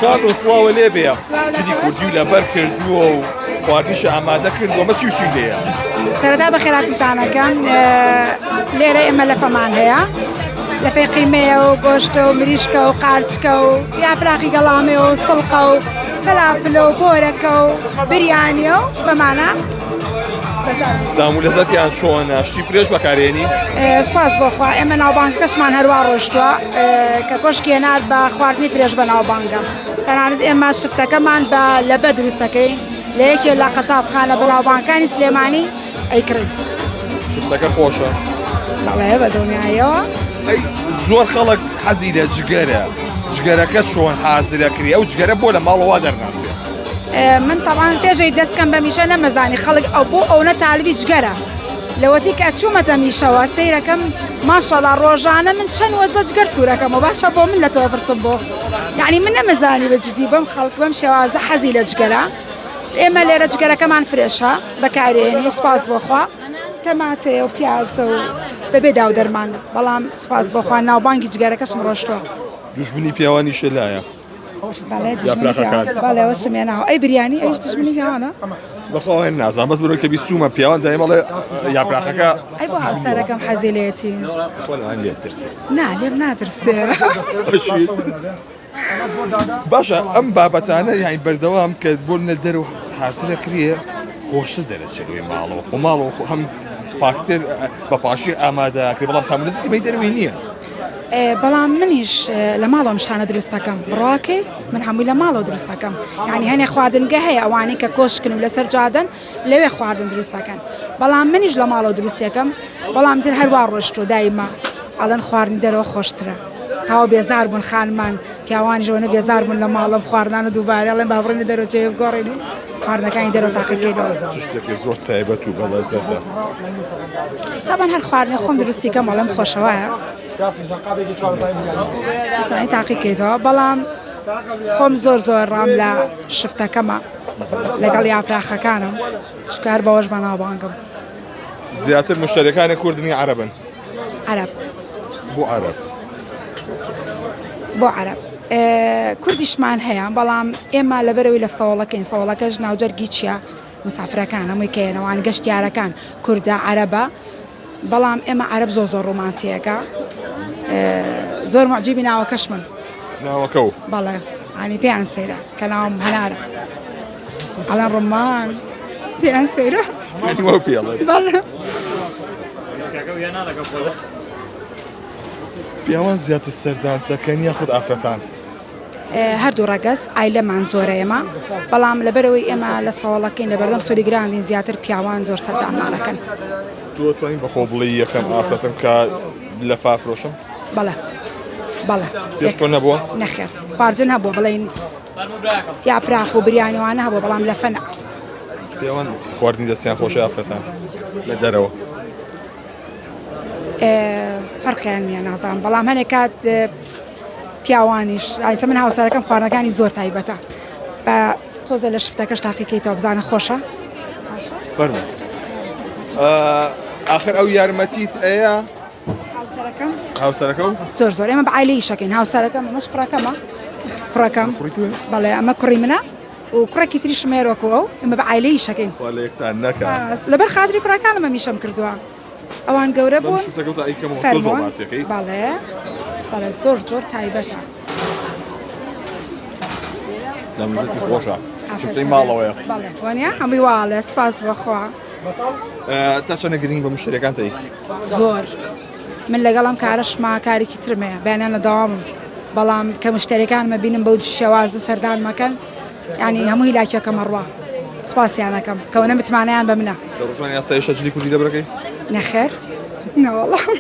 خان وسڵاوە لێ بێ چنی کوردی و لەبەر کردووە و خواردنیشە ئامادە کردووە مە چی وشی لێیە سەرەتا بە خێراتتانەکەم لێرە ئێمە لەفەمان هەیە لەفەی قیمەیە و گۆشتە و مریشکە و قارچکە و یاپراخی گەڵامێ و سڵقە و فەلافلە و بۆرەکە و بریانیە و بەمانە دام و لەزەتیان چۆنە شتی فرێش بەکارێنی سپاس بۆخوا ئێمە ناوبانگەکەشمان هەروە ڕۆشتووە کە کۆشک هێنات بە خواردنی فرێش بە ناوبانگە تەنانەت ئێمە شفتەکەمان بە لەبە دروستەکەی لە یەکێ لە قەسابخانە بە ناوبانگەکانی سلێمانی ئەیکڕین شفتەکە خۆشە بەڵێ بە دڵنیاییەوە ئەی زۆر خەڵک حەزی لە جگەرە جگەرەکە چۆن حازرەکری ئەو جگەرە بۆ لە ماڵەوە دەرناچێت من طبعاً پێشەی دەستکەم بە میشە نەمەزانی خەڵک ئەو بۆ ئەوە تاالبی جگەرە لەوەتی کە چوومەتە میشەوە سەیرەکەم ماشەڵا ڕۆژانە من چەند وەت بە جگەر سوورەکەم و باشە بۆ من لە تۆ پرسم بۆ یعنی من نەمەزانی بە جدی بەم خەڵک بەم شێوازە حەزی لە جگەرە ئێمە لێرە جگەرەکەمان فرێشە بەکارێنی سوپاس بۆخوا تەماتێ و پیازە و بەبێ داو دەرمان بەڵام سوپاس بۆخوا ناوبانگی جگەرەکەشم ڕۆشتووە دوژمنی پیاوانیشە لایە بەڵێەوە سمێناوە ئەی بریانی ئەیش دژمنی پیاوانە بەخۆ نازان بەس بەرەوە کە بیستومە پیاوان دایمەڵێ یاپراخەکە ئەی بۆ هاوسەرەکەم حەزی لێتی نا لێم ناترسێ باشە ئەم بابەتانە یانی بەردەوام کە بۆ لە دەرەوە حازرە کریە خۆشتە دەرەچێتوی ماڵەوە خۆ ماڵەوە هەم پاکتر بە پاشی ئامادەکرێت بەڵام تامنزی بەی دەروی نییە بەڵام منیش لە ماڵەوە شتانە دروستەکەم بڕاکەی من هەمووی لە ماڵەوە دروستەکەم یعنی هەنێ خواردنگە هەیە ئەوانەی کە کۆشکن و لەسەر جادن لەوێ خواردن دروستەکەن بەڵام منیش لە ماڵەوە دروستەکەم بەڵام تر هەروە ڕۆشتۆ دایما ئەڵەن خواردنی دەرەوە خۆشترە تاوە بێزار بوون خانمان پیاوانیشەوەنە بێزار بوون لە ماڵم خواردانە دووبارە ئەڵێن باڕێنە دەرەوەجێ بگۆڕێن و خواردنەکانی دەرەوە تاقەکەیەوە شتێکی زۆر تایبەت و بەلەزەتە تابان هەر خواردنی خۆم دروستیکەم ئەڵێم خۆشەوەیە توانای تاقیکەیتەوە بەڵام خۆم زۆر ڕام لە شفتەکەمە لەگەڵ یاپراخەکانم شکار بەوەش بە ناوبانگم زیاتر مشتەریەکانی کوردنی عەرەبن عەرەب بۆ عەرەب کوردیشمان هەیە بەڵام ئێمە لەبەرەوەی لە سەوڵەکەین سەوڵەکەش ناوجەرگی چییە مسافرەکان هەمووی کەێنەوان گەشتیارەکان کووردە عەرەبە بەڵام ئێمە عەرەب زۆر ڕۆمانتیەکە زۆر معجیبی ناوەکەش من ناوەکە و بەڵێ ئانی پێیان سەیرە کە ناوم هەنارە ئەڵەن ڕۆمان پێیان سەیرە بەڵێ پیاوان زیاتر سەردانتەکەن یاخود ئافرەتان هەردوو ڕەگەز ئایلەمان زۆرە ئێمە بەڵام لەبەرەوەی ئێمە لە سەوڵەکەین لە بەردەم سۆلیگراندین زیاتر پیاوان زۆر سەردانمانەکەن توانین بەخۆ بڵێ یەکەم ئافرەتم کە لە فافرۆشم بەڵێ پێش تۆ نەبووە نەخێر خواردن هەبووە بڵێن یاپراخ و بریانیوانە هەبووە بەڵام لە فەنە پیاوان خواردنی دەستیان خۆشە ئافرەتان لە دەرەوە فەرقیان نییە نازانم بەڵام هەنێک کات پیاوانیش ئایسە من هاوسەرەکەم خواردنەکانی زۆر تایبەتە بە تۆزە لە شفتەکەش تاقیکەیتەوە بزانە خۆشە فەرموو ئاخر ئەو یارمەتیت ئەیە هاوسەرەکە و زۆر ئێمە بە عایلەی شەکەین هاوسەرەکەم ئەمەش کوڕەکەم بەڵێ ئەمە کوڕی منە و کوڕێکی تری شمێرۆکەوە و ئێمە بە عایلەی شەکەین لەبەر خاتری کوڕەکانمە میشەم کردووە ئەوان گەورە بوون بەڵێ زۆر تایبەتە خۆشە ماڵەوەیە وانە هەمووی واڵێ سپاس بەخوا تا چەنە گرنگ بە مشتریەکانتەی زۆر من لەگەڵم کارەشما کارێکی ترمەیە بەیانیان لە داوامم بەڵام کە مشتریەکانمە بینم بەو شێوازە سەردان مەکەن ینی هەمووی لاکێکەمە ڕوا سپاسیانەکەم کەونە متمانیان بە منە ڕۆژان یاسایشە جلی کوردی دەبرەکەی نەخێر نەوەڵام